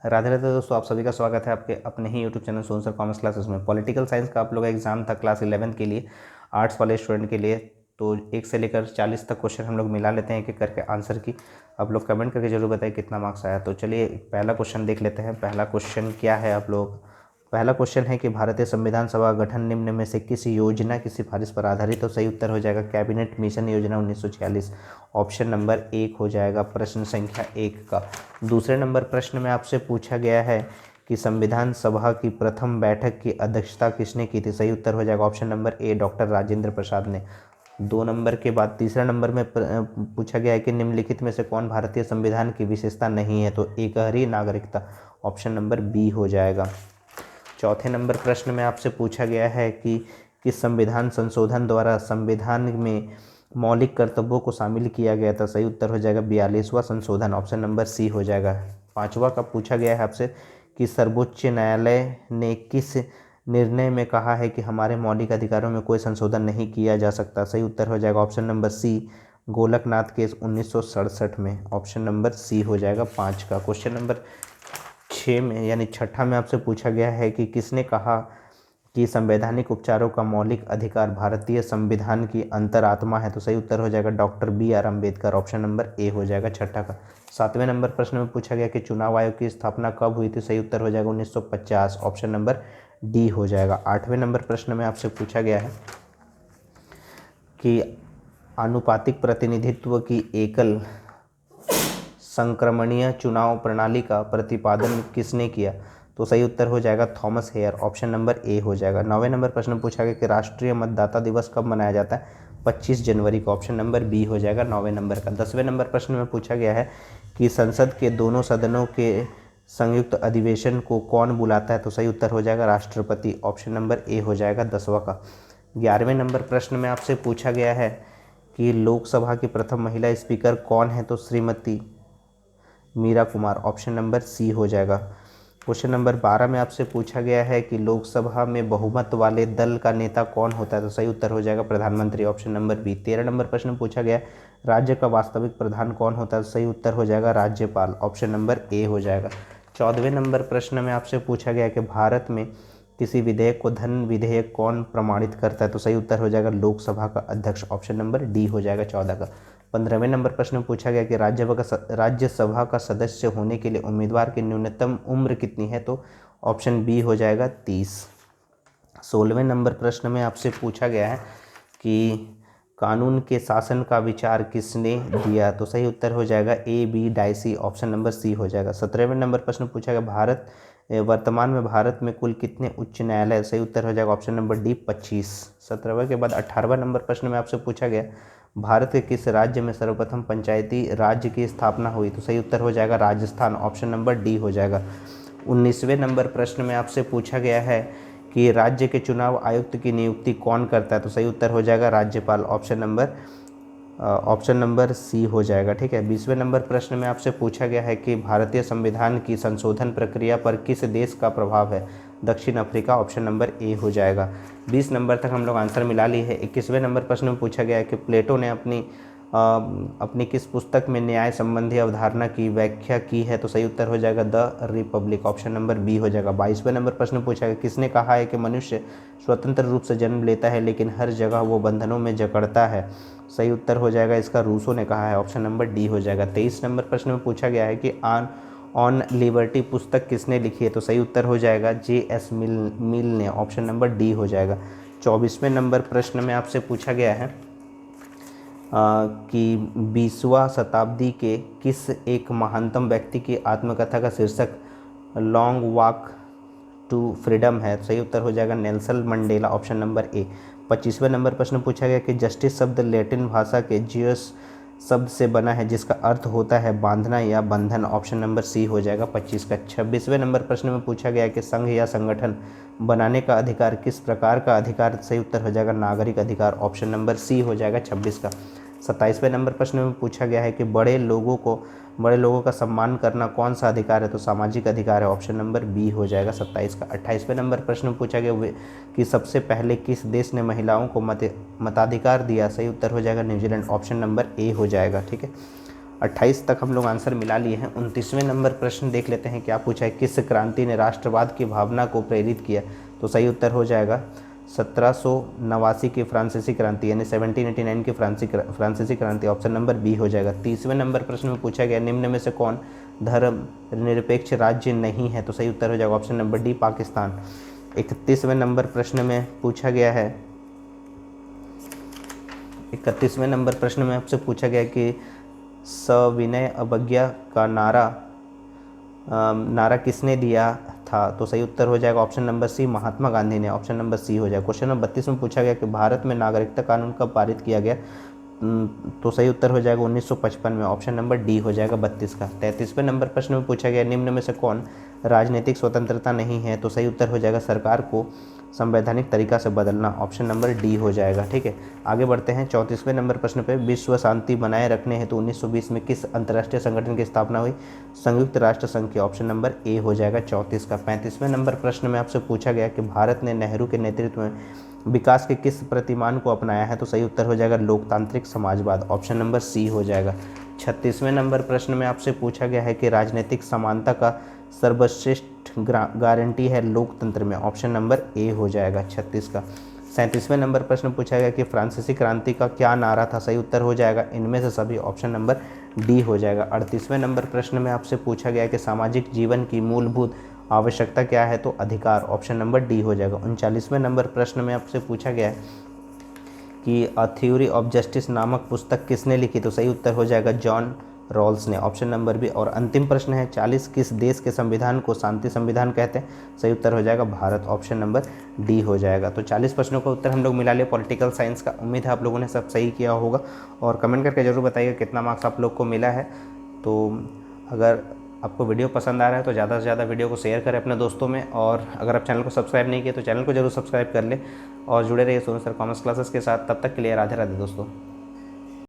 राधे राधे दोस्तों, आप सभी का स्वागत है आपके अपने ही यूट्यूब चैनल सोन सर कॉमर्स क्लासेस में। पॉलिटिकल साइंस का आप लोग का एग्जाम था क्लास 11 के लिए, आर्ट्स वाले स्टूडेंट के लिए। तो 1 से लेकर 40 तक क्वेश्चन हम लोग मिला लेते हैं एक एक करके आंसर की। आप लोग कमेंट करके जरूर बताइए कितना मार्क्स आया। तो चलिए पहला क्वेश्चन देख लेते हैं। पहला क्वेश्चन क्या है आप लोग, पहला क्वेश्चन है कि भारतीय संविधान सभा गठन निम्न में से किस योजना की सिफारिश पर आधारित। तो सही उत्तर हो जाएगा कैबिनेट मिशन योजना 1946। ऑप्शन नंबर 1 हो जाएगा प्रश्न संख्या 1 का। दूसरे नंबर प्रश्न में आपसे पूछा गया है कि संविधान सभा की प्रथम बैठक की अध्यक्षता किसने की थी। सही उत्तर हो जाएगा option number A doctor Rajendra Prasad ने। 2 नंबर के बाद तीसरा नंबर में पूछा गया है कि निम्नलिखित में से कौन भारतीय संविधान की विशेषता नहीं है। तो एकहरी नागरिकता, ऑप्शन नंबर बी हो जाएगा। चौथे नंबर प्रश्न में आपसे पूछा गया है कि किस संविधान संशोधन द्वारा संविधान में मौलिक कर्तव्यों को शामिल किया गया था। सही उत्तर हो जाएगा 42वां संशोधन, ऑप्शन नंबर सी हो जाएगा। पांचवा का पूछा गया है आपसे कि सर्वोच्च न्यायालय ने किस निर्णय में कहा है कि हमारे मौलिक अधिकारों में कोई संशोधन नहीं किया जा सकता। सही उत्तर हो जाएगा option number C Golaknath case 1967 में, ऑप्शन नंबर सी हो जाएगा 5 का। क्वेश्चन नंबर 6 में यानी छठा में आपसे पूछा गया है कि किसने कहा कि संवैधानिक उपचारों का मौलिक अधिकार भारतीय संविधान की अंतरात्मा है। तो सही उत्तर हो जाएगा doctor BR Ambedkar, option number A हो जाएगा छठा का। 7वें नंबर प्रश्न में पूछा गया कि चुनाव आयोग की स्थापना कब हुई थी। सही उत्तर हो जाएगा 1950, ऑप्शन नंबर डी हो जाएगा। 8वें नंबर प्रश्न में आपसे पूछा गया है कि आनुपातिक प्रतिनिधित्व की एकल संक्रमणीय चुनाव प्रणाली का प्रतिपादन किसने किया। तो सही उत्तर हो जाएगा Thomas Hare, option number A हो जाएगा। 9वें नंबर प्रश्न पूछा गया कि राष्ट्रीय मतदाता दिवस कब मनाया जाता है। 25 जनवरी को, ऑप्शन नंबर बी हो जाएगा 9वें नंबर का। 10वें नंबर प्रश्न में पूछा गया है कि संसद के दोनों सदनों के संयुक्त अधिवेशन को कौन बुलाता है। तो सही उत्तर हो जाएगा राष्ट्रपति, ऑप्शन नंबर ए हो जाएगा 10वां का। 11वें नंबर प्रश्न में आपसे पूछा गया है कि लोकसभा की प्रथम महिला स्पीकर कौन है। तो Shrimati Meira Kumar, option number C हो जाएगा। क्वेश्चन नंबर 12 में आपसे पूछा गया है कि लोकसभा में बहुमत वाले दल का नेता कौन होता है। तो सही उत्तर हो जाएगा प्रधानमंत्री, ऑप्शन नंबर बी। 13 नंबर प्रश्न पूछा गया राज्य का वास्तविक प्रधान कौन होता है। तो सही उत्तर हो जाएगा राज्यपाल, ऑप्शन नंबर ए हो जाएगा। 14वें नंबर प्रश्न में आपसे पूछा गया कि भारत में किसी विधेयक को धन विधेयक कौन प्रमाणित करता है। तो सही उत्तर हो जाएगा लोकसभा का अध्यक्ष, ऑप्शन नंबर डी हो जाएगा 14 का। 15वें नंबर प्रश्न में पूछा गया कि राज्यसभा का सदस्य होने के लिए उम्मीदवार की न्यूनतम उम्र कितनी है। तो ऑप्शन बी हो जाएगा 30। 16वें नंबर प्रश्न में आपसे पूछा गया है कि कानून के शासन का विचार किसने दिया। तो सही उत्तर हो जाएगा AB Dicey, option number C हो जाएगा। 17वें नंबर प्रश्न पूछा गया वर्तमान में भारत में कुल कितने उच्च न्यायालय। सही उत्तर हो जाएगा ऑप्शन नंबर डी 25। 17वें के बाद 18वां नंबर प्रश्न में आपसे पूछा गया भारत के किस राज्य में सर्वप्रथम पंचायती राज्य की स्थापना हुई। तो सही उत्तर हो जाएगा राजस्थान, ऑप्शन नंबर डी हो जाएगा। 19वें नंबर प्रश्न में आपसे पूछा गया है कि राज्य के चुनाव आयुक्त की नियुक्ति कौन करता है। तो सही उत्तर हो जाएगा राज्यपाल, ऑप्शन नंबर सी हो जाएगा। ठीक है। 20वें नंबर प्रश्न में आपसे पूछा गया है कि भारतीय संविधान की संशोधन प्रक्रिया पर किस देश का प्रभाव है। दक्षिण अफ्रीका, ऑप्शन नंबर ए हो जाएगा। 20 नंबर तक हम लोग आंसर मिला लिए है। 21वें नंबर प्रश्न में पूछा गया है कि प्लेटो ने अपनी किस पुस्तक में न्याय संबंधी अवधारणा की व्याख्या की है। तो सही उत्तर हो जाएगा the republic, option number B हो जाएगा। 22वें नंबर प्रश्न पूछा गया किसने कहा है कि मनुष्य स्वतंत्र रूप से जन्म लेता है लेकिन हर जगह वो बंधनों में जकड़ता है। सही उत्तर हो जाएगा इसका रूसो ने कहा है, ऑप्शन नंबर डी हो जाएगा। 23 नंबर प्रश्न में पूछा गया है कि ऑन लिबर्टी पुस्तक किसने लिखी है। तो सही उत्तर हो जाएगा JS मिल ने, ऑप्शन नंबर डी हो जाएगा। 24वें नंबर प्रश्न में आपसे पूछा गया है कि 20वां शताब्दी के किस एक महानतम व्यक्ति की आत्मकथा का शीर्षक लॉन्ग वॉक टू फ्रीडम है। सही उत्तर हो जाएगा Nelson Mandela, option number A. 25वें नंबर प्रश्न पूछा गया कि जस्टिस शब्द लैटिन भाषा के जियस शब्द से बना है जिसका अर्थ होता है बांधना या बंधन, ऑप्शन नंबर सी हो जाएगा 25 का। 26वें नंबर प्रश्न में पूछा गया कि संघ या संगठन बनाने का अधिकार किस प्रकार का अधिकार। सही उत्तर हो जाएगा नागरिक अधिकार, ऑप्शन नंबर सी हो जाएगा 26 का। 27वें नंबर प्रश्न में पूछा गया है कि बड़े लोगों का सम्मान करना कौन सा अधिकार है। तो सामाजिक अधिकार है, ऑप्शन नंबर बी हो जाएगा 27 का। 28वें नंबर प्रश्न में पूछा गया कि सबसे पहले किस देश ने महिलाओं को मताधिकार दिया। सही उत्तर हो जाएगा न्यूजीलैंड, ऑप्शन नंबर ए हो जाएगा। ठीक है। 28 तक हम लोग आंसर मिला लिए हैं। 29वें नंबर प्रश्न देख लेते हैं क्या पूछा है, किस क्रांति ने राष्ट्रवाद की भावना को प्रेरित किया। तो सही उत्तर हो जाएगा 1789 की फ्रांसीसी क्रांति, यानी 1789 की फ्रांसीसी क्रांति, ऑप्शन नंबर बी हो जाएगा। 30वें नंबर प्रश्न में पूछा गया निम्न में से कौन धर्म निरपेक्ष राज्य नहीं है। तो सही उत्तर हो जाएगा ऑप्शन नंबर डी पाकिस्तान। 31वें नंबर प्रश्न में पूछा गया है, 31वें नंबर प्रश्न में आपसे पूछा गया कि सविनय अवज्ञा का नारा किसने दिया था। तो सही उत्तर हो जाएगा ऑप्शन नंबर सी महात्मा गांधी ने, ऑप्शन नंबर सी हो जाएगा। क्वेश्चन नंबर 32 में पूछा गया कि भारत में नागरिकता कानून कब पारित किया गया। तो सही उत्तर हो जाएगा 1955 में, ऑप्शन नंबर डी हो जाएगा 32 का। 33वें नंबर प्रश्न में पूछा गया निम्न में से कौन राजनीतिक स्वतंत्रता नहीं है। तो सही उत्तर हो जाएगा सरकार को संवैधानिक तरीका से बदलना, ऑप्शन नंबर डी हो जाएगा। ठीक है, आगे बढ़ते हैं। 34वें नंबर प्रश्न पे विश्व शांति बनाए रखने हेतु 1920 में किस अंतर्राष्ट्रीय संगठन की स्थापना हुई। संयुक्त राष्ट्र संघ की, ऑप्शन नंबर ए हो जाएगा 34 का। 35वें नंबर प्रश्न में आपसे पूछा गया कि भारत ने नेहरू के नेतृत्व में विकास के किस प्रतिमान को अपनाया है। तो सही उत्तर हो जाएगा लोकतांत्रिक समाजवाद, ऑप्शन नंबर सी हो जाएगा। 36वें नंबर प्रश्न में आपसे पूछा गया है कि राजनीतिक समानता का सर्वश्रेष्ठ गारंटी है लोकतंत्र में, ऑप्शन नंबर ए हो जाएगा 36 का। 37वें नंबर प्रश्न पूछा गया कि फ्रांसीसी क्रांति का क्या नारा था। सही उत्तर हो जाएगा इनमें से सभी, ऑप्शन नंबर डी हो जाएगा। 38वें नंबर प्रश्न में आपसे पूछा गया कि सामाजिक जीवन की मूलभूत आवश्यकता क्या है। तो अधिकार, ऑप्शन नंबर डी हो जाएगा। 39वें नंबर प्रश्न में आपसे पूछा गया है कि अ थ्योरी ऑफ जस्टिस नामक पुस्तक किसने लिखी। तो सही उत्तर हो जाएगा जॉन रॉल्स ने, ऑप्शन नंबर बी। और अंतिम प्रश्न है 40 किस देश के संविधान को शांति संविधान कहते हैं। सही उत्तर हो जाएगा भारत, ऑप्शन नंबर डी हो जाएगा। तो 40 प्रश्नों का उत्तर हम लोग मिला लिए पॉलिटिकल साइंस का। उम्मीद है आप लोगों ने सब सही किया होगा और कमेंट करके जरूर बताइएगा कितना मार्क्स आप लोग को मिला है। तो अगर आपको वीडियो पसंद आ रहा है तो ज़्यादा से ज़्यादा वीडियो को शेयर करें अपने दोस्तों में, और अगर आप चैनल को सब्सक्राइब नहीं किए तो चैनल को जरूर सब्सक्राइब कर लें और जुड़े रहिए सोनू सर कॉमर्स क्लासेस के साथ। तब तक के लिए राधे राधे दोस्तों।